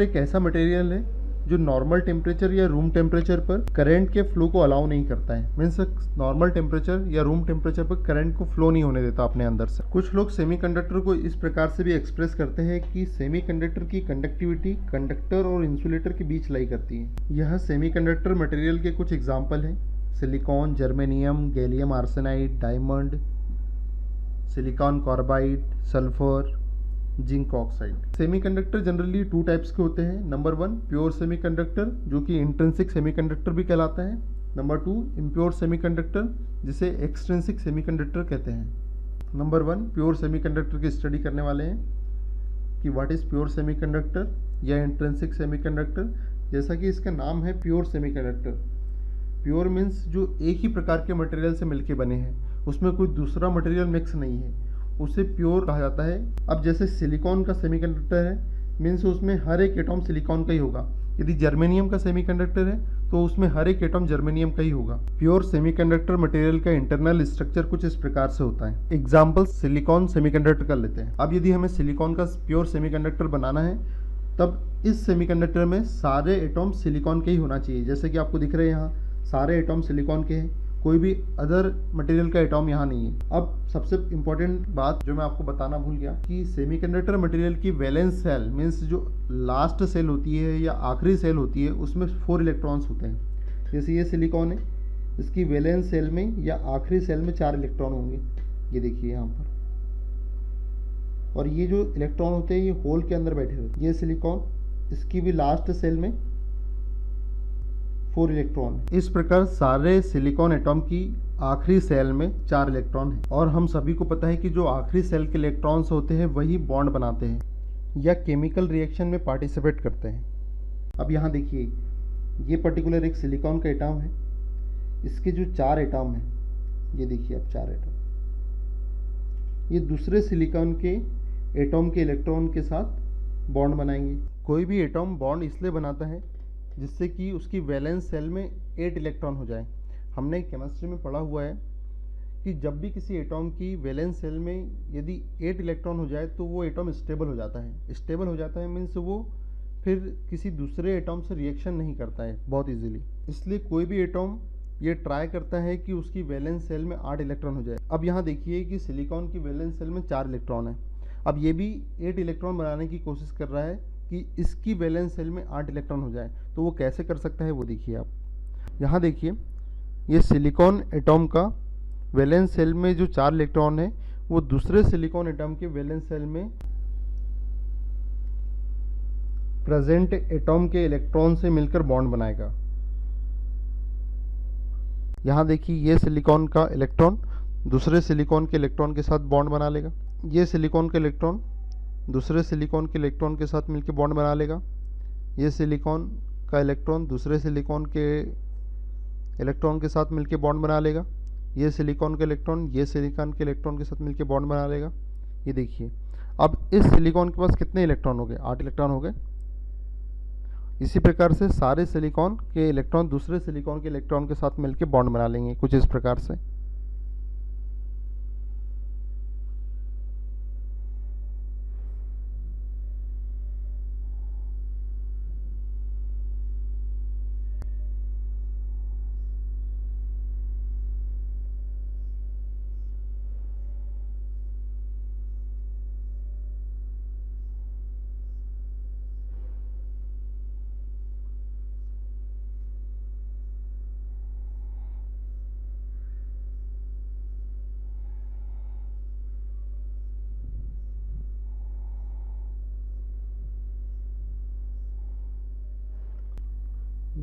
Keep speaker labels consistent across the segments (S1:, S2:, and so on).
S1: एक ऐसा मटेरियल है जो नॉर्मल टेम्परेचर या रूम टेम्परेचर पर करंट के फ्लो को अलाउ नहीं करता है। मीन्स नॉर्मल टेम्परेचर या रूम टेम्परेचर पर करंट को फ्लो नहीं होने देता अपने अंदर से। कुछ लोग सेमीकंडक्टर को इस प्रकार से भी एक्सप्रेस करते हैं कि सेमीकंडक्टर की कंडक्टिविटी कंडक्टर और इंसुलेटर के बीच लाई करती है। यह सेमीकंडक्टर मटेरियल के कुछ एग्जाम्पल हैं: silicon, germanium, gallium arsenide, diamond, silicon carbide, sulphur, zinc oxide. Semiconductor generally two types के होते हैं। नंबर 1 प्योर सेमीकंडक्टर, जो कि इंट्रिंसिक सेमीकंडक्टर भी कहलाता है। नंबर 2 इम्प्योर सेमीकंडक्टर, जिसे एक्सट्रिंसिक सेमीकंडक्टर कहते हैं। नंबर 1 प्योर सेमीकंडक्टर की स्टडी करने वाले हैं कि व्हाट इज़ प्योर सेमीकंडक्टर या इंट्रिंसिक सेमीकंडक्टर। जैसा कि इसका नाम है प्योर सेमीकंडक्टर। प्योर मीन्स जो एक ही प्रकार के मटेरियल से मिलके बने हैं, उसमें कोई दूसरा मटेरियल मिक्स नहीं है, उसे प्योर कहा जाता है। अब जैसे सिलिकॉन का सेमीकंडक्टर है, मीन्स उसमें हर एक एटॉम सिलिकॉन का ही होगा। यदि जर्मेनियम का सेमीकंडक्टर है तो उसमें हर एक एटॉम जर्मेनियम का ही होगा। प्योर सेमीकंडक्टर मटेरियल का इंटरनल स्ट्रक्चर कुछ इस प्रकार से होता है। एग्जाम्पल सिलिकॉन सेमीकंडक्टर कर लेते हैं। अब यदि हमें सिलिकॉन का प्योर सेमीकंडक्टर बनाना है, तब इस सेमीकंडक्टर में सारे एटॉम सिलिकॉन के ही होना चाहिए। जैसे कि आपको दिख रहे हैं यहाँ सारे एटॉम सिलिकॉन के हैं, कोई भी अदर मटेरियल का एटॉम यहाँ नहीं है। अब सबसे इम्पोर्टेंट बात जो मैं आपको बताना भूल गया कि सेमीकंडक्टर मटेरियल की वैलेंस सेल मीन्स जो लास्ट सेल होती है या आखिरी सेल होती है, उसमें 4 इलेक्ट्रॉन्स होते हैं। जैसे ये सिलिकॉन है, इसकी वैलेंस सेल में या आखिरी सेल में 4 इलेक्ट्रॉन होंगे। ये देखिए यहाँ पर। और ये जो इलेक्ट्रॉन होते हैं ये होल के अंदर बैठे होते हैं। ये सिलिकॉन, इसकी भी लास्ट सेल में 4 इलेक्ट्रॉन। इस प्रकार सारे सिलिकॉन एटॉम की आखिरी सेल में 4 इलेक्ट्रॉन हैं। और हम सभी को पता है कि जो आखिरी सेल के इलेक्ट्रॉन्स होते हैं वही बॉन्ड बनाते हैं या केमिकल रिएक्शन में पार्टिसिपेट करते हैं। अब यहाँ देखिए, ये पर्टिकुलर एक सिलिकॉन का एटॉम है, इसके जो 4 एटॉम हैं, ये देखिए अब 4 एटॉम, ये दूसरे सिलिकॉन के एटॉम के इलेक्ट्रॉन के साथ बॉन्ड बनाएंगे। कोई भी एटॉम बॉन्ड इसलिए बनाता है जिससे कि उसकी वैलेंस सेल में 8 इलेक्ट्रॉन हो जाए। हमने केमिस्ट्री में पढ़ा हुआ है कि जब भी किसी एटॉम की वैलेंस सेल में यदि 8 इलेक्ट्रॉन हो जाए तो वो एटॉम स्टेबल हो जाता है। स्टेबल हो जाता है मीन्स वो फिर किसी दूसरे एटॉम से रिएक्शन नहीं करता है बहुत इजीली। इसलिए कोई भी एटॉम ये ट्राई करता है कि उसकी वैलेंस सेल में 8 इलेक्ट्रॉन हो जाए। अब यहाँ देखिए कि सिलिकॉन की वैलेंस सेल में 4 इलेक्ट्रॉन है। अब ये भी 8 इलेक्ट्रॉन बनाने की कोशिश कर रहा है कि इसकी वैलेंस सेल में 8 इलेक्ट्रॉन हो जाए। तो वो कैसे कर सकता है वो देखिए आप। यहाँ देखिए, ये सिलिकॉन एटॉम का वैलेंस सेल में जो 4 इलेक्ट्रॉन है वो दूसरे सिलिकॉन एटॉम के वैलेंस सेल में प्रेजेंट एटॉम के इलेक्ट्रॉन से मिलकर बॉन्ड बनाएगा। यहाँ देखिए, ये सिलिकॉन का इलेक्ट्रॉन दूसरे सिलिकॉन के इलेक्ट्रॉन के साथ बॉन्ड बना लेगा। ये सिलिकॉन का इलेक्ट्रॉन दूसरे सिलिकॉन के इलेक्ट्रॉन के साथ मिलकर बॉन्ड बना लेगा। ये सिलिकॉन का इलेक्ट्रॉन दूसरे सिलिकॉन के इलेक्ट्रॉन के साथ मिलकर बॉन्ड बना लेगा। ये सिलिकॉन का इलेक्ट्रॉन ये सिलिकॉन के इलेक्ट्रॉन के साथ मिलकर बॉन्ड बना लेगा। ये देखिए, अब इस सिलिकॉन के पास कितने इलेक्ट्रॉन हो गए? 8 इलेक्ट्रॉन हो गए। इसी प्रकार से सारे सिलिकॉन के इलेक्ट्रॉन दूसरे सिलिकॉन के इलेक्ट्रॉन के साथ मिलकर बॉन्ड बना लेंगे, कुछ इस प्रकार से।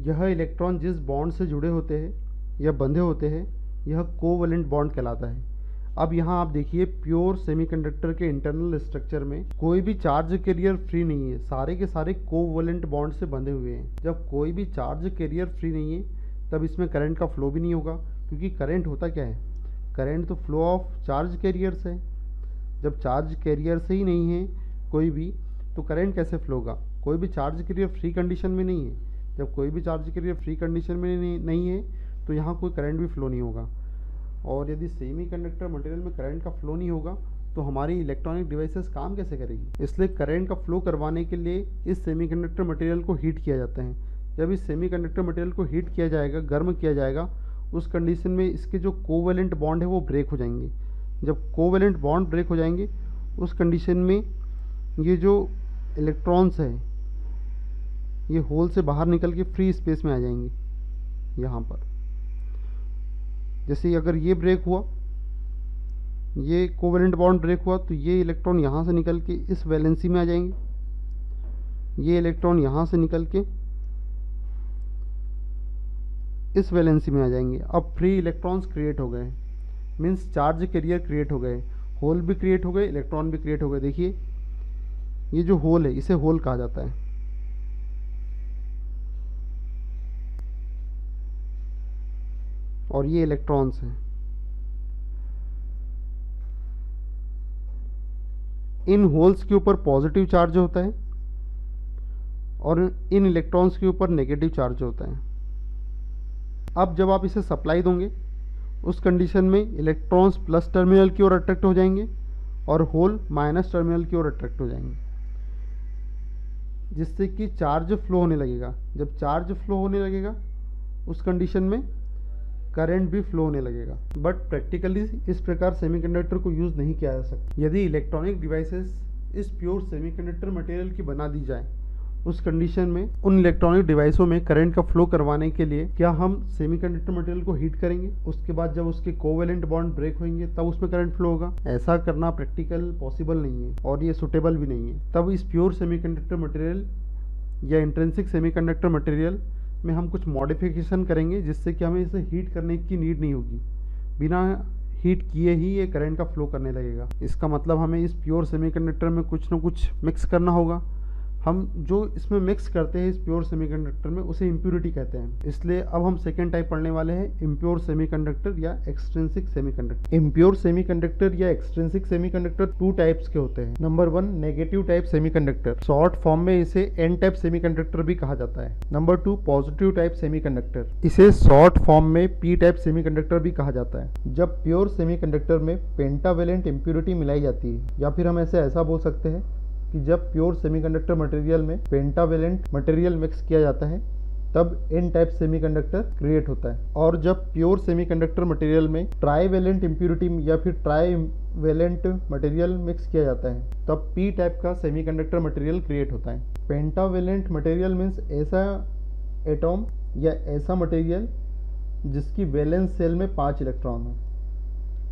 S1: यह इलेक्ट्रॉन जिस बॉन्ड से जुड़े होते हैं या बंधे होते हैं, यह कोवैलेंट बॉन्ड कहलाता है। अब यहाँ आप देखिए, प्योर सेमीकंडक्टर के इंटरनल स्ट्रक्चर में कोई भी चार्ज कैरियर फ्री नहीं है, सारे के सारे कोवैलेंट बॉन्ड से बंधे हुए हैं। जब कोई भी चार्ज कैरियर फ्री नहीं है तब इसमें करंट का फ्लो भी नहीं होगा, क्योंकि करंट होता क्या है? करंट तो फ्लो ऑफ चार्ज कैरियर्स है। जब चार्ज कैरियर से ही नहीं है कोई भी, तो करंट कैसे फ्लो होगा? कोई भी चार्ज कैरियर फ्री कंडीशन में नहीं है। जब कोई भी चार्ज कैरियर फ्री कंडीशन में नहीं है तो यहाँ कोई करंट भी फ्लो नहीं होगा। और यदि सेमीकंडक्टर मटेरियल में करंट का फ्लो नहीं होगा
S2: तो हमारी इलेक्ट्रॉनिक डिवाइसेस काम कैसे करेगी। इसलिए करंट का फ्लो करवाने के लिए इस सेमीकंडक्टर मटेरियल को हीट किया जाता है। जब इस सेमीकंडक्टर मटेरियल को हीट किया जाएगा, गर्म किया जाएगा, उस कंडीशन में इसके जो कोवेलेंट बॉन्ड है वो ब्रेक हो जाएंगे। जब कोवेलेंट बॉन्ड ब्रेक हो जाएंगे उस कंडीशन में ये जो इलेक्ट्रॉन्स हैं ये होल से बाहर निकल के फ्री स्पेस में आ जाएंगे। यहाँ पर जैसे अगर ये ब्रेक हुआ, ये कोवेलेंट बॉन्ड ब्रेक हुआ, तो ये इलेक्ट्रॉन यहाँ से निकल के इस वैलेंसी में आ जाएंगे, ये इलेक्ट्रॉन यहाँ से निकल के इस वैलेंसी में आ जाएंगे। अब फ्री इलेक्ट्रॉन्स क्रिएट हो गए, मीन्स चार्ज कैरियर क्रिएट हो गए, होल भी क्रिएट हो गए, इलेक्ट्रॉन भी क्रिएट हो गए। देखिए ये जो होल है इसे होल कहा जाता है। और ये इलेक्ट्रॉन्स हैं। इन होल्स के ऊपर पॉजिटिव चार्ज होता है और इन इलेक्ट्रॉन्स के ऊपर नेगेटिव चार्ज होता है। अब जब आप इसे सप्लाई दोगे उस कंडीशन में इलेक्ट्रॉन्स प्लस टर्मिनल की ओर अट्रैक्ट हो जाएंगे और होल माइनस टर्मिनल की ओर अट्रैक्ट हो जाएंगे, जिससे कि चार्ज फ्लो होने लगेगा। जब चार्ज फ्लो होने लगेगा उस कंडीशन में करंट भी फ्लो होने लगेगा। बट प्रैक्टिकली इस प्रकार सेमीकंडक्टर को यूज़ नहीं किया जा सकता। यदि इलेक्ट्रॉनिक डिवाइसेस इस प्योर सेमीकंडक्टर मटेरियल की बना दी जाए उस कंडीशन में उन इलेक्ट्रॉनिक डिवाइसों में करंट का फ्लो करवाने के लिए क्या हम सेमीकंडक्टर मटेरियल को हीट करेंगे, उसके बाद जब उसके कोवेलेंट बॉन्ड ब्रेक होंगे तब उसमें करंट फ्लो होगा। ऐसा करना प्रैक्टिकल पॉसिबल नहीं है और ये सुटेबल भी नहीं है। तब इस प्योर सेमीकंडक्टर मटेरियल या इंट्रिंसिक सेमीकंडक्टर मटेरियल में हम कुछ मॉडिफिकेशन करेंगे जिससे कि हमें इसे हीट करने की नीड नहीं होगी। बिना हीट किए ही ये करंट का फ्लो करने लगेगा। इसका मतलब हमें इस प्योर सेमीकंडक्टर में कुछ ना कुछ मिक्स करना होगा। हम जो इसमें मिक्स करते हैं इस प्योर सेमीकंडक्टर में उसे इम्प्योरिटी कहते हैं। इसलिए अब हम सेकेंड टाइप पढ़ने वाले हैं इम्प्योर सेमीकंडक्टर या एक्सट्रिंसिक सेमीकंडक्टर। इम्प्योर सेमीकंडक्टर या एक्सट्रिंसिक सेमीकंडक्टर टू टाइप्स के होते हैं। Number 1 negative type semiconductor, short form में इसे एन टाइप सेमीकंडक्टर भी कहा जाता है। नंबर 2 पॉजिटिव टाइप सेमीकंडक्टर, इसे शॉर्ट फॉर्म में पी टाइप सेमीकंडक्टर भी कहा जाता है। जब प्योर सेमीकंडक्टर में पेंटावेलेंट इम्प्योरिटी मिलाई जाती है, या फिर हम ऐसा बोल सकते हैं कि जब प्योर सेमीकंडक्टर मटेरियल में पेंटावेलेंट मटेरियल मिक्स किया जाता है तब एन टाइप सेमीकंडक्टर क्रिएट होता है। और जब प्योर सेमीकंडक्टर मटेरियल में ट्राईवेलेंट इम्प्योरिटी या फिर ट्राईवेलेंट मटेरियल मिक्स किया जाता है तब पी टाइप का सेमीकंडक्टर मटेरियल क्रिएट होता है। पेंटावेलेंट मटेरियल मीन्स ऐसा एटॉम या ऐसा मटेरियल जिसकी वैलेंस सेल में 5 इलेक्ट्रॉन हो,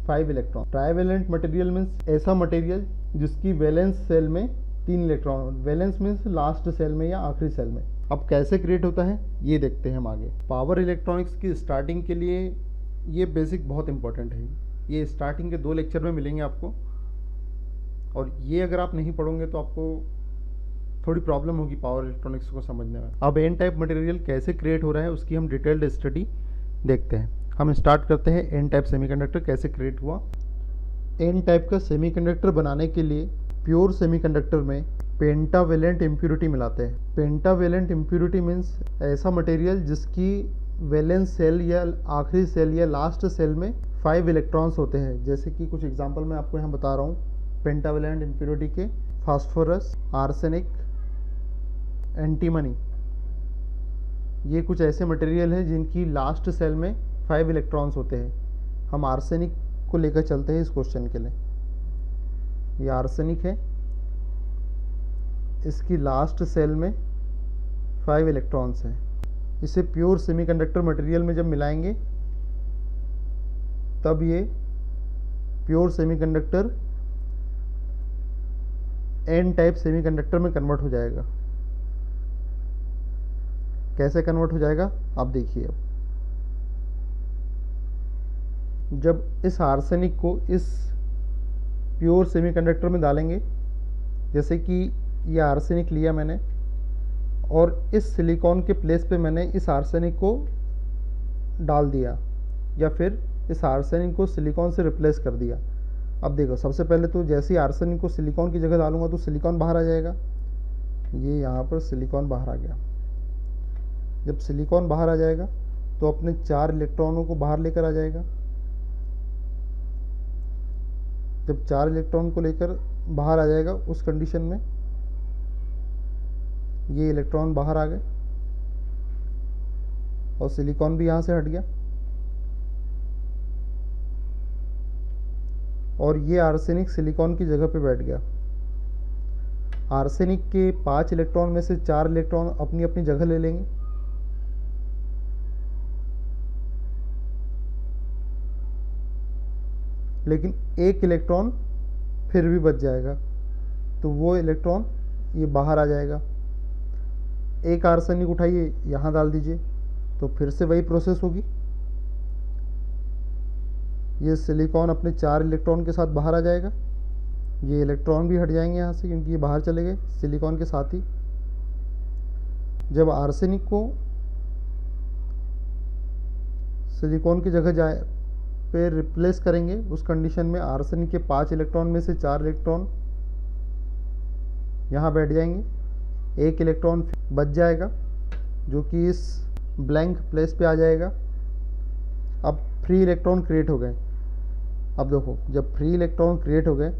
S2: 5 इलेक्ट्रॉन। ट्राईवेलेंट मटेरियल मीन्स ऐसा मटेरियल जिसकी वैलेंस सेल में 3 electron. Valence means last shell में या आखिरी सेल में। अब कैसे क्रिएट होता है ये देखते हैं हम आगे। पावर इलेक्ट्रॉनिक्स की स्टार्टिंग के लिए ये बेसिक बहुत इंपॉर्टेंट है। ये स्टार्टिंग के 2 लेक्चर में मिलेंगे आपको, और ये अगर आप नहीं पढ़ोगे तो आपको थोड़ी प्रॉब्लम होगी पावर इलेक्ट्रॉनिक्स को समझने में। अब एन टाइप मटेरियल कैसे क्रिएट हो रहा है उसकी हम डिटेल्ड स्टडी देखते हैं। हम स्टार्ट करते हैं एन टाइप सेमीकंडक्टर कैसे क्रिएट हुआ। एन टाइप का सेमीकंडक्टर बनाने के लिए प्योर सेमीकंडक्टर में पेंटावेलेंट इम्प्योरिटी मिलाते हैं। पेंटावेलेंट इम्प्योरिटी मीन्स ऐसा मटेरियल जिसकी वैलेंस सेल या आखिरी सेल या लास्ट सेल में 5 इलेक्ट्रॉन्स होते हैं। जैसे कि कुछ एग्जांपल मैं आपको यहाँ बता रहा हूँ पेंटावेलेंट इम्प्योरिटी के। फास्फोरस, आर्सेनिक, एंटीमनी, ये कुछ ऐसे मटेरियल हैं जिनकी लास्ट सेल में 5 इलेक्ट्रॉन्स होते हैं। हम आर्सेनिक को लेकर चलते हैं इस क्वेश्चन के लिए। ये आर्सेनिक है, इसकी लास्ट सेल में 5 इलेक्ट्रॉन्स हैं। इसे प्योर सेमीकंडक्टर मटेरियल में जब मिलाएंगे तब ये pure semiconductor N type semiconductor में कन्वर्ट हो जाएगा। कैसे कन्वर्ट हो जाएगा आप देखिए। अब जब इस आर्सेनिक को इस प्योर सेमीकंडक्टर में डालेंगे, जैसे कि ये आर्सेनिक लिया मैंने और इस सिलिकॉन के प्लेस पे मैंने इस आर्सेनिक को डाल दिया, या फिर इस आर्सेनिक को सिलिकॉन से रिप्लेस कर दिया। अब देखो, सबसे पहले तो जैसे ही आर्सेनिक को सिलिकॉन की जगह डालूंगा तो सिलिकॉन बाहर आ जाएगा। ये यहाँ पर सिलिकॉन बाहर आ गया। जब सिलिकॉन बाहर आ जाएगा तो अपने 4 इलेक्ट्रॉनों को बाहर लेकर आ जाएगा। जब 4 इलेक्ट्रॉन को लेकर बाहर आ जाएगा उस कंडीशन में ये इलेक्ट्रॉन बाहर आ गए और सिलिकॉन भी यहाँ से हट गया और ये आर्सेनिक सिलिकॉन की जगह पे बैठ गया। आर्सेनिक के 5 इलेक्ट्रॉन में से 4 इलेक्ट्रॉन अपनी अपनी जगह ले लेंगे, लेकिन एक इलेक्ट्रॉन फिर भी बच जाएगा, तो वो इलेक्ट्रॉन ये बाहर आ जाएगा। एक आर्सेनिक उठाइए यहाँ डाल दीजिए, तो फिर से वही प्रोसेस होगी। ये सिलिकॉन अपने 4 इलेक्ट्रॉन के साथ बाहर आ जाएगा, ये इलेक्ट्रॉन भी हट जाएंगे यहाँ से क्योंकि ये बाहर चले गए सिलिकॉन के साथ ही। जब आर्सेनिक को सिलिकॉन की जगह जाए पे रिप्लेस करेंगे उस कंडीशन में आर्सेनिक के 5 इलेक्ट्रॉन में से 4 इलेक्ट्रॉन यहाँ बैठ जाएंगे, एक इलेक्ट्रॉन बच जाएगा जो कि इस ब्लैंक प्लेस पे आ जाएगा। अब फ्री इलेक्ट्रॉन क्रिएट हो गए। अब देखो जब फ्री इलेक्ट्रॉन क्रिएट हो गए,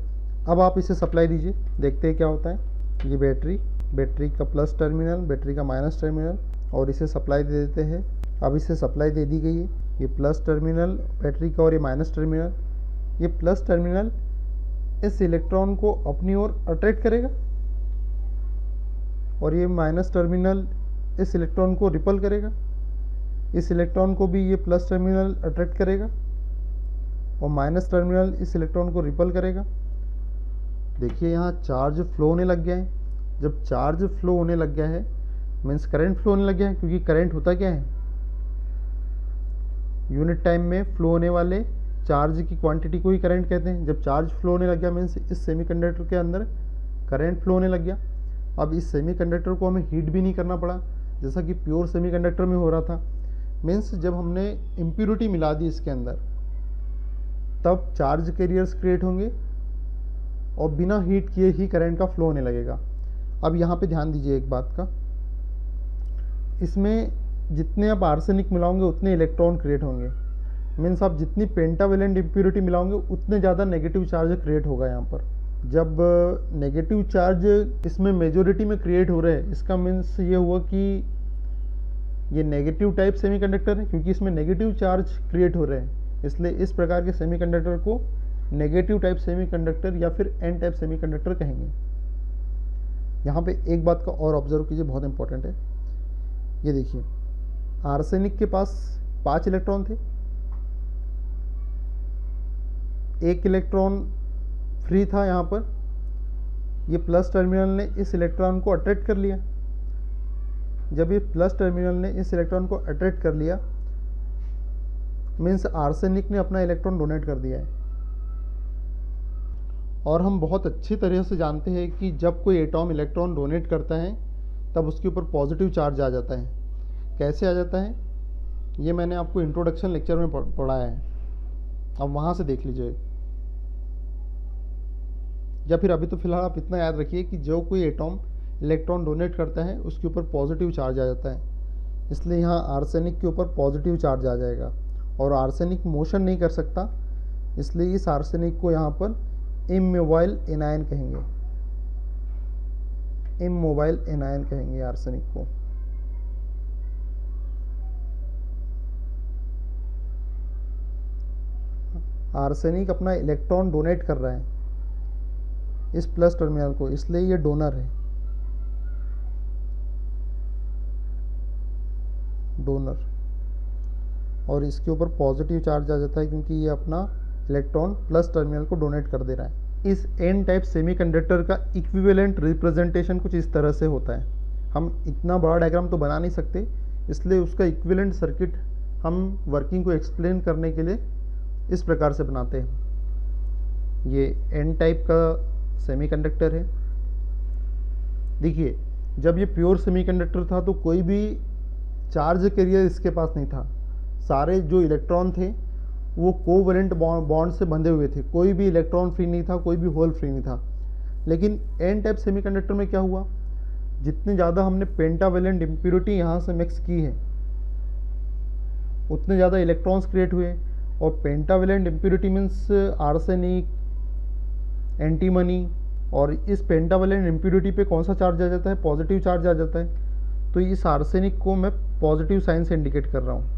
S2: अब आप इसे सप्लाई दीजिए, देखते हैं क्या होता है। ये बैटरी का प्लस टर्मिनल, बैटरी का माइनस टर्मिनल, और इसे सप्लाई दे देते हैं। अब इसे सप्लाई दे दी गई है, ये प्लस टर्मिनल बैटरी का और ये माइनस टर्मिनल। ये प्लस टर्मिनल इस इलेक्ट्रॉन को अपनी ओर अट्रैक्ट करेगा और ये माइनस टर्मिनल इस इलेक्ट्रॉन को रिपल करेगा। इस इलेक्ट्रॉन को भी ये प्लस टर्मिनल अट्रैक्ट करेगा और माइनस टर्मिनल इस इलेक्ट्रॉन को रिपल करेगा। देखिए यहाँ चार्ज फ्लो होने लग गया है। जब चार्ज फ्लो होने लग गया है मीन्स करंट फ्लो होने लग गया है, क्योंकि करंट होता क्या है, यूनिट टाइम में फ्लो होने वाले चार्ज की क्वांटिटी को ही करंट कहते हैं। जब चार्ज फ्लो होने लग गया मीन्स इस सेमीकंडक्टर के अंदर करंट फ्लो होने लग गया। अब इस सेमीकंडक्टर को हमें हीट भी नहीं करना पड़ा जैसा कि प्योर सेमीकंडक्टर में हो रहा था। मीन्स जब हमने इम्प्योरिटी मिला दी इसके अंदर तब चार्ज कैरियर्स क्रिएट होंगे और बिना हीट किए ही करंट का फ्लो होने लगेगा। अब यहाँ पे ध्यान दीजिए एक बात का, इसमें जितने आप आर्सेनिक मिलाओगे उतने इलेक्ट्रॉन क्रिएट होंगे। मीन्स आप जितनी पेंटावेलेंट इम्प्योरिटी मिलाओगे उतने ज़्यादा नेगेटिव चार्ज क्रिएट होगा यहाँ पर। जब नेगेटिव चार्ज इसमें मेजोरिटी में क्रिएट हो रहे हैं, इसका मीन्स ये हुआ कि ये नेगेटिव टाइप सेमीकंडक्टर है, क्योंकि इसमें नेगेटिव चार्ज क्रिएट हो रहे हैं, इसलिए इस प्रकार के सेमीकंडक्टर को नेगेटिव टाइप सेमीकंडक्टर या फिर एन टाइप सेमीकंडक्टर कहेंगे। यहाँ पे एक बात का और ऑब्जर्व कीजिए, बहुत इंपॉर्टेंट है। ये देखिए आर्सेनिक के पास 5 इलेक्ट्रॉन थे, एक इलेक्ट्रॉन फ्री था यहाँ पर। ये प्लस टर्मिनल ने इस इलेक्ट्रॉन को अट्रैक्ट कर लिया। जब ये प्लस टर्मिनल ने इस इलेक्ट्रॉन को अट्रैक्ट कर लिया मीन्स आर्सेनिक ने अपना इलेक्ट्रॉन डोनेट कर दिया है। और हम बहुत अच्छी तरह से जानते हैं कि जब कोई एटॉम इलेक्ट्रॉन डोनेट करता है तब उसके ऊपर पॉजिटिव चार्ज आ जाता है। कैसे आ जाता है ये मैंने आपको इंट्रोडक्शन लेक्चर में पढ़ाया है, अब वहाँ से देख लीजिए। या फिर अभी तो फिलहाल आप इतना याद रखिए कि जो कोई एटॉम इलेक्ट्रॉन डोनेट करता है उसके ऊपर पॉजिटिव चार्ज आ जाता है, इसलिए यहाँ आर्सेनिक के ऊपर पॉजिटिव चार्ज आ जाएगा। और आर्सेनिक मोशन नहीं कर सकता, इसलिए इस आर्सेनिक को यहाँ पर इमोबाइल एनायन कहेंगे। इमोबाइल एनायन कहेंगे आर्सेनिक को। आर्सेनिक अपना इलेक्ट्रॉन डोनेट कर रहा है इस प्लस टर्मिनल को, इसलिए ये डोनर है, डोनर। और इसके ऊपर पॉजिटिव चार्ज आ जाता है क्योंकि ये अपना इलेक्ट्रॉन प्लस टर्मिनल को डोनेट कर दे रहा है। इस एन टाइप सेमीकंडक्टर का इक्विवेलेंट रिप्रेजेंटेशन कुछ इस तरह से होता है। हम इतना बड़ा डायग्राम तो बना नहीं सकते, इसलिए उसका इक्विवेलेंट सर्किट हम वर्किंग को एक्सप्लेन करने के लिए इस प्रकार से बनाते हैं। ये एन टाइप का सेमीकंडक्टर है। देखिए जब ये प्योर सेमीकंडक्टर था तो कोई भी चार्ज कैरियर इसके पास नहीं था। सारे जो इलेक्ट्रॉन थे वो कोवैलेंट बॉन्ड से बंधे हुए थे, कोई भी इलेक्ट्रॉन फ्री नहीं था, कोई भी होल फ्री नहीं था। लेकिन एन टाइप सेमीकंडक्टर में क्या हुआ, जितने ज़्यादा हमने पेंटावेलेंट इम्प्योरिटी यहाँ से मिक्स की है उतने ज़्यादा इलेक्ट्रॉन्स क्रिएट हुए। और pentavalent impurity means arsenic,
S1: antimony और इस पेंटावेलेंट इम्प्योरिटी पे कौन सा चार्ज आ जाता है, पॉजिटिव चार्ज आ जाता है। तो इस आर्सेनिक को मैं पॉजिटिव साइन से इंडिकेट कर रहा हूँ।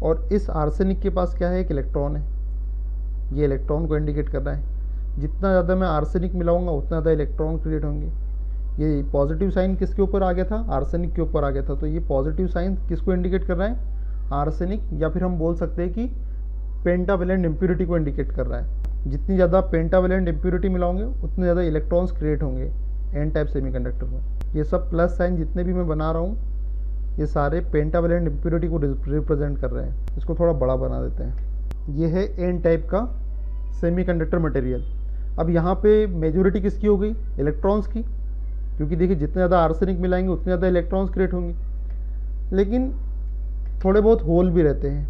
S1: और इस आर्सेनिक के पास क्या है, एक इलेक्ट्रॉन है, ये इलेक्ट्रॉन को इंडिकेट कर रहा है। जितना ज़्यादा मैं आर्सेनिक मिलाऊंगा उतना ज़्यादा इलेक्ट्रॉन क्रिएट होंगे। ये पॉजिटिव साइन किसके ऊपर आ गया था, आर्सेनिक के ऊपर आ गया था। तो ये पॉजिटिव साइन किसको इंडिकेट कर रहा है, आर्सेनिक, या फिर हम बोल सकते हैं कि पेंटावेलेंट इम्प्योरिटी को इंडिकेट कर रहा है। जितनी ज़्यादा पेंटावेलेंट इम्प्योरिटी मिलाओगे उतने ज़्यादा इलेक्ट्रॉन्स क्रिएट होंगे एन टाइप सेमीकंडक्टर में। ये सब प्लस साइन जितने भी मैं बना रहा हूँ ये सारे पेंटावेलेंट इम्प्योरिटी को रिप्रेजेंट कर रहे हैं। इसको थोड़ा बड़ा बना देते हैं। ये है एन टाइप का सेमीकंडक्टर मटेरियल। अब यहाँ पे मेजॉरिटी किसकी हो गई, इलेक्ट्रॉन्स की, क्योंकि देखिए जितने ज़्यादा आर्सेनिक मिलाएंगे उतने ज़्यादा इलेक्ट्रॉन्स क्रिएट होंगे। लेकिन थोड़े बहुत होल भी रहते हैं,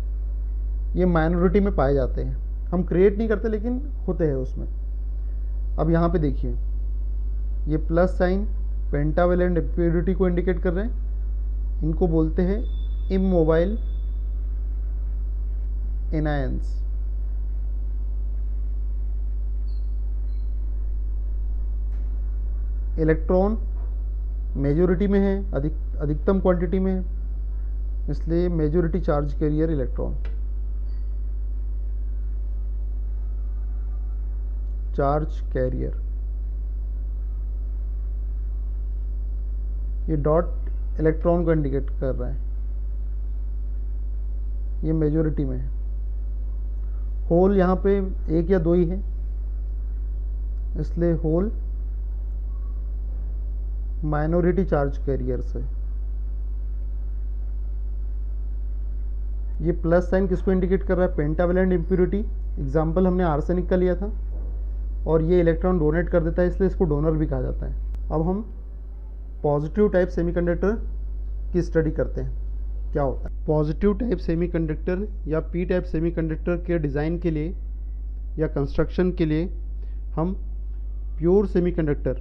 S1: ये माइनॉरिटी में पाए जाते हैं। हम क्रिएट नहीं करते लेकिन होते हैं उसमें। अब यहाँ पे देखिए ये प्लस साइन पेंटावेलेंट इम्प्योरिटी को इंडिकेट कर रहे हैं। इनको बोलते हैं इमोबाइल एनायंस। इलेक्ट्रॉन मेजॉरिटी में है, अधिकतम क्वांटिटी में है, इसलिए majority charge carrier electron. Charge carrier, ये डॉट इलेक्ट्रॉन को इंडिकेट कर रहा है, ये मेजॉरिटी में है। होल यहाँ पे एक या दो ही है, इसलिए होल माइनॉरिटी चार्ज कैरियर से। ये प्लस साइन किसको इंडिकेट कर रहा है, पेंटावेलेंट इम्प्योरिटी। एग्जाम्पल हमने आर्सेनिक का लिया था, और ये इलेक्ट्रॉन डोनेट कर देता है इसलिए इसको डोनर भी कहा जाता है। अब हम पॉजिटिव टाइप सेमीकंडक्टर की स्टडी करते हैं, क्या होता है। पॉजिटिव टाइप सेमीकंडक्टर या पी टाइप सेमीकंडक्टर के डिज़ाइन के लिए या कंस्ट्रक्शन के लिए हम प्योर सेमीकंडक्टर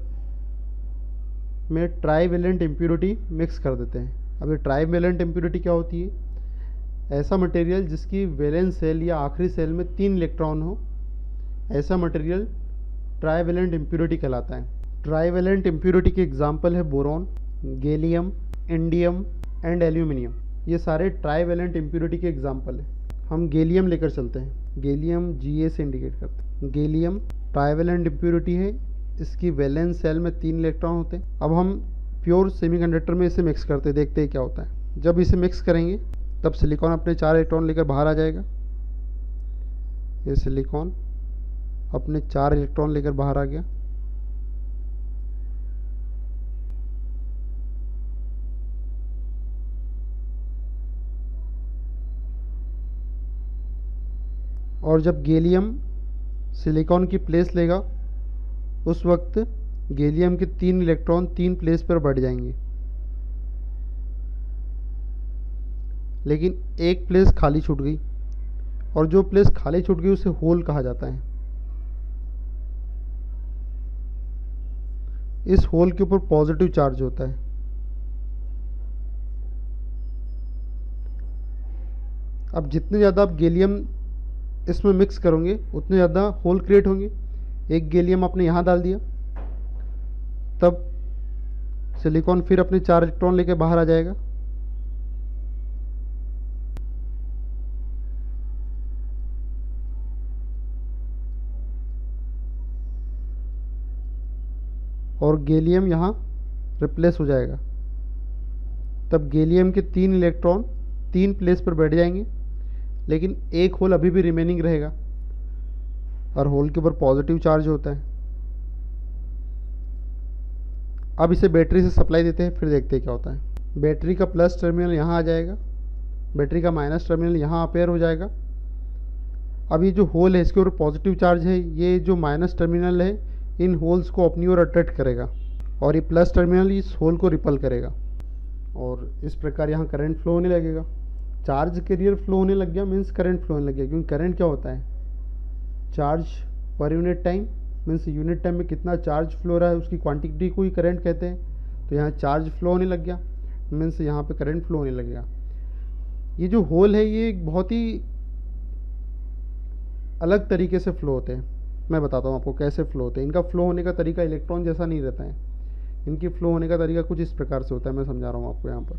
S1: में ट्राईवेलेंट इम्प्योरिटी मिक्स कर देते हैं। अब ये ट्राईवेलेंट इम्प्योरिटी क्या होती है, ऐसा मटेरियल जिसकी वैलेंस सेल या आखिरी सेल में 3 इलेक्ट्रॉन हो, ऐसा मटेरियल ट्राईवेलेंट इम्प्योरिटी कहलाता है। ट्राईवेलेंट इम्प्योरिटी के एग्जाम्पल है boron, gallium, indium and aluminium. ये सारे ट्राईवेलेंट इम्प्योरिटी के एग्जाम्पल हैं। हम गैलियम लेकर चलते हैं, गैलियम Ga से इंडिकेट करते हैं। गैलियम ट्राईवेलेंट इम्प्योरिटी है, इसकी वैलेंस सेल में 3 इलेक्ट्रॉन होते हैं। अब हम प्योर सेमीकंडक्टर में इसे मिक्स करते हैं, देखते हैं क्या होता है। जब इसे मिक्स करेंगे तब सिलिकॉन अपने 4 इलेक्ट्रॉन लेकर बाहर आ जाएगा। ये सिलिकॉन अपने 4 इलेक्ट्रॉन लेकर बाहर आ गया। और जब गैलियम सिलिकॉन की प्लेस लेगा उस वक्त गैलियम के 3 इलेक्ट्रॉन 3 प्लेस पर बढ़ जाएंगे, लेकिन एक प्लेस खाली छूट गई, और जो प्लेस खाली छूट गई उसे होल कहा जाता है। इस होल के ऊपर पॉजिटिव चार्ज होता है। अब जितने ज़्यादा आप गैलियम इसमें मिक्स करोगे उतने ज़्यादा होल क्रिएट होंगे। एक गैलियम आपने यहाँ डाल दिया, तब सिलिकॉन फिर अपने 4 इलेक्ट्रॉन लेके बाहर आ जाएगा। और गैलियम यहाँ रिप्लेस हो जाएगा, तब गैलियम के 3 इलेक्ट्रॉन 3 प्लेस पर बैठ जाएंगे, लेकिन एक होल अभी भी रिमेनिंग रहेगा, और होल के ऊपर पॉजिटिव चार्ज होता है। अब इसे बैटरी से सप्लाई देते हैं, फिर देखते हैं क्या होता है। बैटरी का प्लस टर्मिनल यहाँ आ जाएगा, बैटरी का माइनस टर्मिनल यहाँ अपेयर हो जाएगा। अब ये जो होल है इसके ऊपर पॉजिटिव चार्ज है, ये जो माइनस टर्मिनल है इन होल्स को अपनी ओर अट्रैक्ट करेगा, और ये प्लस टर्मिनल इस होल को रिपल करेगा, और इस प्रकार यहाँ करंट फ्लो होने लगेगा। चार्ज कैरियर फ्लो होने लग गया मीन्स करंट फ्लो होने लग गया, क्योंकि करंट क्या होता है, charge per unit time, means unit time में कितना चार्ज फ्लो हो रहा है उसकी क्वांटिटी को ही करंट कहते हैं। तो यहाँ चार्ज फ्लो होने लग गया मीन्स यहाँ पे करंट फ्लो होने लगेगा। ये जो होल है ये बहुत ही अलग तरीके से फ्लो होते हैं।
S2: मैं बताता हूँ आपको कैसे फ्लो होते हैं। इनका फ्लो होने का तरीका इलेक्ट्रॉन जैसा नहीं रहता है, इनकी फ्लो होने का तरीका कुछ इस प्रकार से होता है, मैं समझा रहा हूँ आपको यहाँ पर।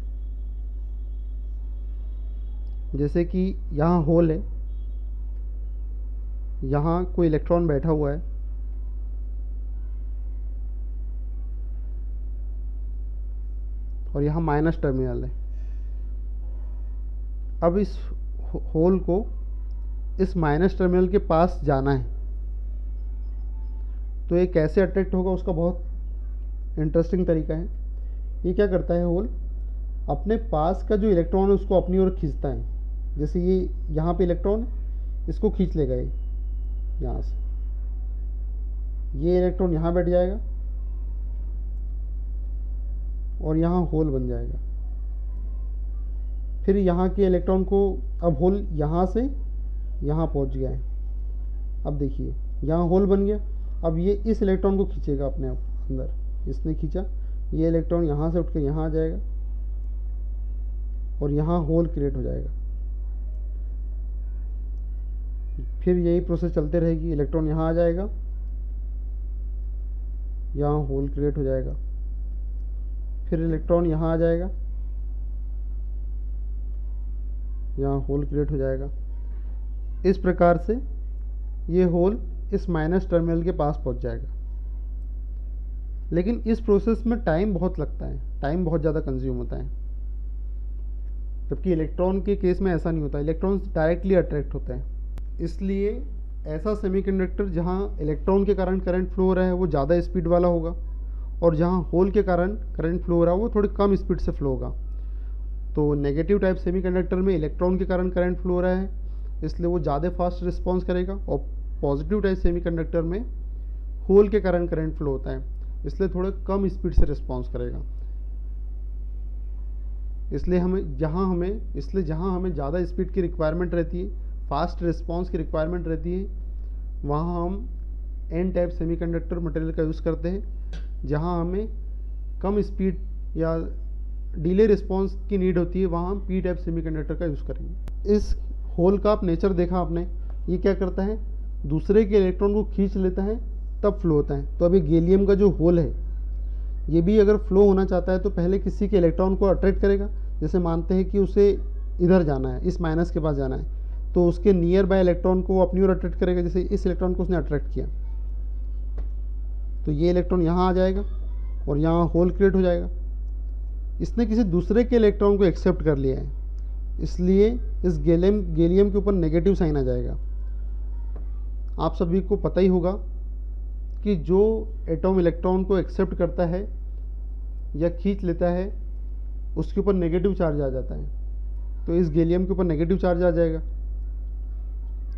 S2: जैसे कि यहाँ होल है, यहाँ कोई इलेक्ट्रॉन बैठा हुआ है, और यहाँ माइनस टर्मिनल है। अब इस होल को इस माइनस टर्मिनल के पास जाना है, तो ये कैसे अट्रैक्ट होगा उसका बहुत इंटरेस्टिंग तरीका है। ये क्या करता है, होल अपने पास का जो इलेक्ट्रॉन है उसको अपनी ओर खींचता है। जैसे ये यहाँ पे इलेक्ट्रॉन, इसको खींच लेगा ये यहाँ से, ये इलेक्ट्रॉन यहाँ बैठ जाएगा और यहाँ होल बन जाएगा। फिर यहाँ के इलेक्ट्रॉन को, अब होल यहाँ से यहाँ पहुँच गया है, अब देखिए यहाँ होल बन गया। अब ये इस इलेक्ट्रॉन को खींचेगा अपने आप अंदर, इसने खींचा, ये इलेक्ट्रॉन यहाँ से उठ के यहाँ आ जाएगा और यहाँ होल क्रिएट हो जाएगा। फिर यही प्रोसेस चलते रहेगी, इलेक्ट्रॉन यहाँ आ जाएगा, यहाँ होल क्रिएट हो जाएगा, फिर इलेक्ट्रॉन यहाँ आ जाएगा, यहाँ होल क्रिएट हो जाएगा। इस प्रकार से ये होल इस माइनस टर्मिनल के पास पहुंच जाएगा। लेकिन इस प्रोसेस में टाइम बहुत लगता है, टाइम बहुत ज़्यादा कंज्यूम होता है, जबकि इलेक्ट्रॉन के केस में ऐसा नहीं होता, इलेक्ट्रॉन्स डायरेक्टली अट्रैक्ट होते हैं। इसलिए ऐसा सेमीकंडक्टर जहाँ इलेक्ट्रॉन के कारण करंट फ्लो हो रहा है वो ज़्यादा स्पीड वाला होगा, और जहाँ होल के कारण करंट फ्लो हो रहा है वो थोड़ी कम स्पीड से फ्लो होगा। तो नेगेटिव टाइप सेमीकंडक्टर में इलेक्ट्रॉन के कारण करंट फ्लो हो रहा है, इसलिए वो ज़्यादा फास्ट रिस्पॉन्स करेगा, और पॉजिटिव टाइप सेमीकंडक्टर में होल के कारण करंट फ्लो होता है, इसलिए थोड़े कम स्पीड से रिस्पॉन्स करेगा। इसलिए जहाँ हमें ज़्यादा स्पीड की रिक्वायरमेंट रहती है, फास्ट रिस्पॉन्स की रिक्वायरमेंट रहती है, वहाँ हम एन टाइप सेमीकंडक्टर मटेरियल का यूज़ करते हैं। जहाँ हमें कम स्पीड या डिले रिस्पॉन्स की नीड होती है, वहाँ हम पी टाइप सेमीकंडक्टर का यूज़ करेंगे। इस होल का आप नेचर देखा आपने, ये क्या करता है, दूसरे के इलेक्ट्रॉन को खींच लेता है तब फ्लो होता है। तो अभी गैलियम का जो होल है, ये भी अगर फ्लो होना चाहता है तो पहले किसी के इलेक्ट्रॉन को अट्रैक्ट करेगा। जैसे मानते हैं कि उसे इधर जाना है, इस माइनस के पास जाना है, तो उसके नियर बाय इलेक्ट्रॉन को वो अपनी ओर अट्रैक्ट करेगा। जैसे इस इलेक्ट्रॉन को उसने अट्रैक्ट किया, तो ये इलेक्ट्रॉन यहाँ आ जाएगा और यहाँ होल क्रिएट हो जाएगा। इसने किसी दूसरे के इलेक्ट्रॉन को एक्सेप्ट कर लिया है, इसलिए इस गैलियम के ऊपर नेगेटिव साइन आ जाएगा। आप सभी को पता ही होगा कि जो एटॉम इलेक्ट्रॉन को एक्सेप्ट करता है या खींच लेता है, उसके ऊपर नेगेटिव चार्ज आ जाता है। तो इस गैलियम के ऊपर नेगेटिव चार्ज आ जाएगा,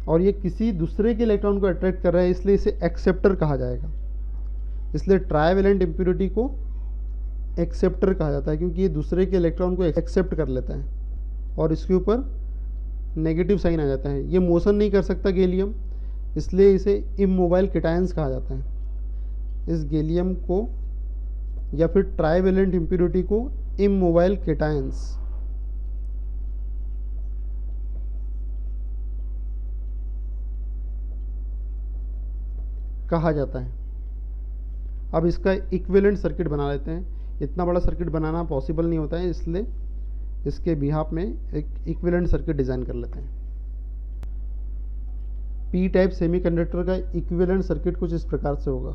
S2: और ये किसी दूसरे के इलेक्ट्रॉन को अट्रैक्ट कर रहा है, इसलिए इसे एक्सेप्टर कहा जाएगा। इसलिए ट्राइवेलेंट इम्प्योरिटी को एक्सेप्टर कहा जाता है, क्योंकि ये दूसरे के इलेक्ट्रॉन को एक्सेप्ट कर लेता है और इसके ऊपर नेगेटिव साइन आ जाता है। ये मोशन नहीं कर सकता गैलियम, इसलिए इसे इमोबाइल केटायंस कहा जाता है। इस गैलियम को या फिर ट्राइवेलेंट इम्प्योरिटी को इमोबाइल केटायंस कहा जाता है। अब इसका इक्विवेलेंट सर्किट बना लेते हैं। इतना बड़ा सर्किट बनाना पॉसिबल नहीं होता है, इसलिए इसके बिहाफ में एक इक्विवेलेंट सर्किट डिज़ाइन कर लेते हैं। पी टाइप सेमीकंडक्टर का इक्विवेलेंट सर्किट कुछ इस प्रकार से होगा।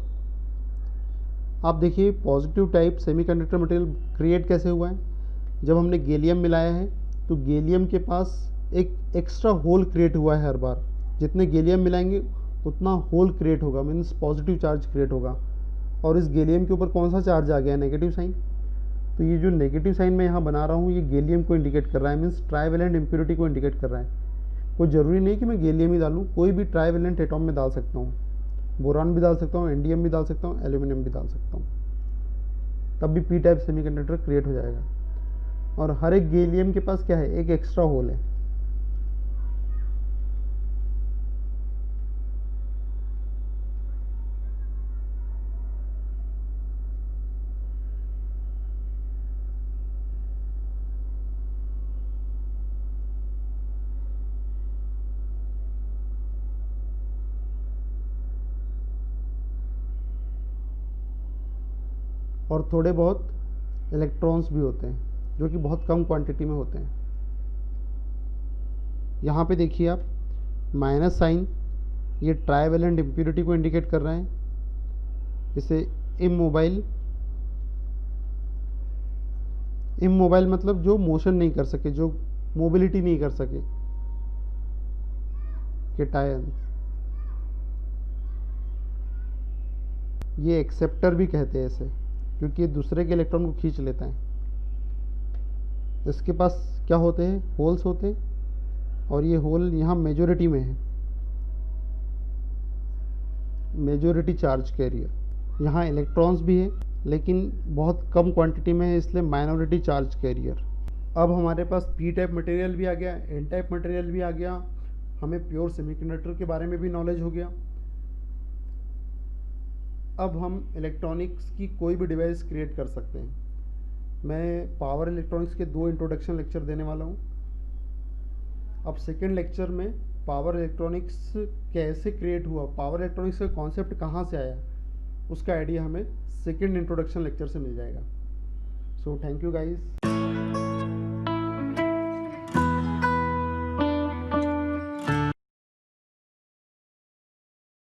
S2: आप देखिए positive type semiconductor material create कैसे हुआ है। जब हमने गैलियम मिलाया है तो गैलियम के पास एक एक्स्ट्रा होल क्रिएट हुआ है। हर बार जितने गैलियम मिलाएंगे उतना होल क्रिएट होगा, मीन्स पॉजिटिव चार्ज क्रिएट होगा। और इस गैलियम के ऊपर कौन सा चार्ज आ गया है, नेगेटिव साइन। तो ये जो नेगेटिव साइन मैं यहाँ बना रहा हूँ, ये गैलियम को इंडिकेट कर रहा है, मीन्स ट्राइवेलेंट इम्प्योरिटी को इंडिकेट कर रहा है। कोई ज़रूरी नहीं कि मैं गैलियम ही डालूँ, कोई भी ट्राइवेलेंट एटॉम में डाल सकता हूँ। बोरान भी डाल सकता हूँ, एंडियम भी डाल सकता हूँ, एल्यूमिनियम भी डाल सकता हूँ, तब भी पी टाइप सेमीकंडक्टर क्रिएट हो जाएगा। और हर एक गैलियम के पास क्या है, एक एक्स्ट्रा होल है। और थोड़े बहुत इलेक्ट्रॉन्स भी होते हैं जो कि बहुत कम क्वांटिटी में होते हैं। यहाँ पे देखिए आप माइनस साइन, ये ट्राइवेलेंट इम्प्योरिटी को इंडिकेट कर रहे हैं। इसे इमोबाइल, इमोबाइल मतलब जो मोशन नहीं कर सके, जो मोबिलिटी नहीं कर सके, केटायन। ये एक्सेप्टर भी कहते हैं इसे, क्योंकि ये दूसरे के इलेक्ट्रॉन को खींच लेता है। इसके पास क्या होते हैं, होल्स होते हैं, और ये होल यहाँ मेजॉरिटी में है, मेजॉरिटी चार्ज कैरियर। यहाँ इलेक्ट्रॉन्स भी है लेकिन बहुत कम क्वांटिटी में है, इसलिए माइनॉरिटी चार्ज कैरियर। अब हमारे पास पी टाइप मटेरियल भी आ गया, एन टाइप मटेरियल भी आ गया, हमें प्योर सेमीकंडक्टर के बारे में भी नॉलेज हो गया। अब हम इलेक्ट्रॉनिक्स की कोई भी डिवाइस क्रिएट कर सकते हैं। मैं पावर इलेक्ट्रॉनिक्स के 2 इंट्रोडक्शन लेक्चर देने वाला हूँ। अब सेकेंड लेक्चर में पावर इलेक्ट्रॉनिक्स कैसे क्रिएट हुआ, पावर इलेक्ट्रॉनिक्स का कॉन्सेप्ट कहाँ से आया, उसका आइडिया हमें सेकेंड इंट्रोडक्शन लेक्चर से मिल जाएगा। So thank you guys.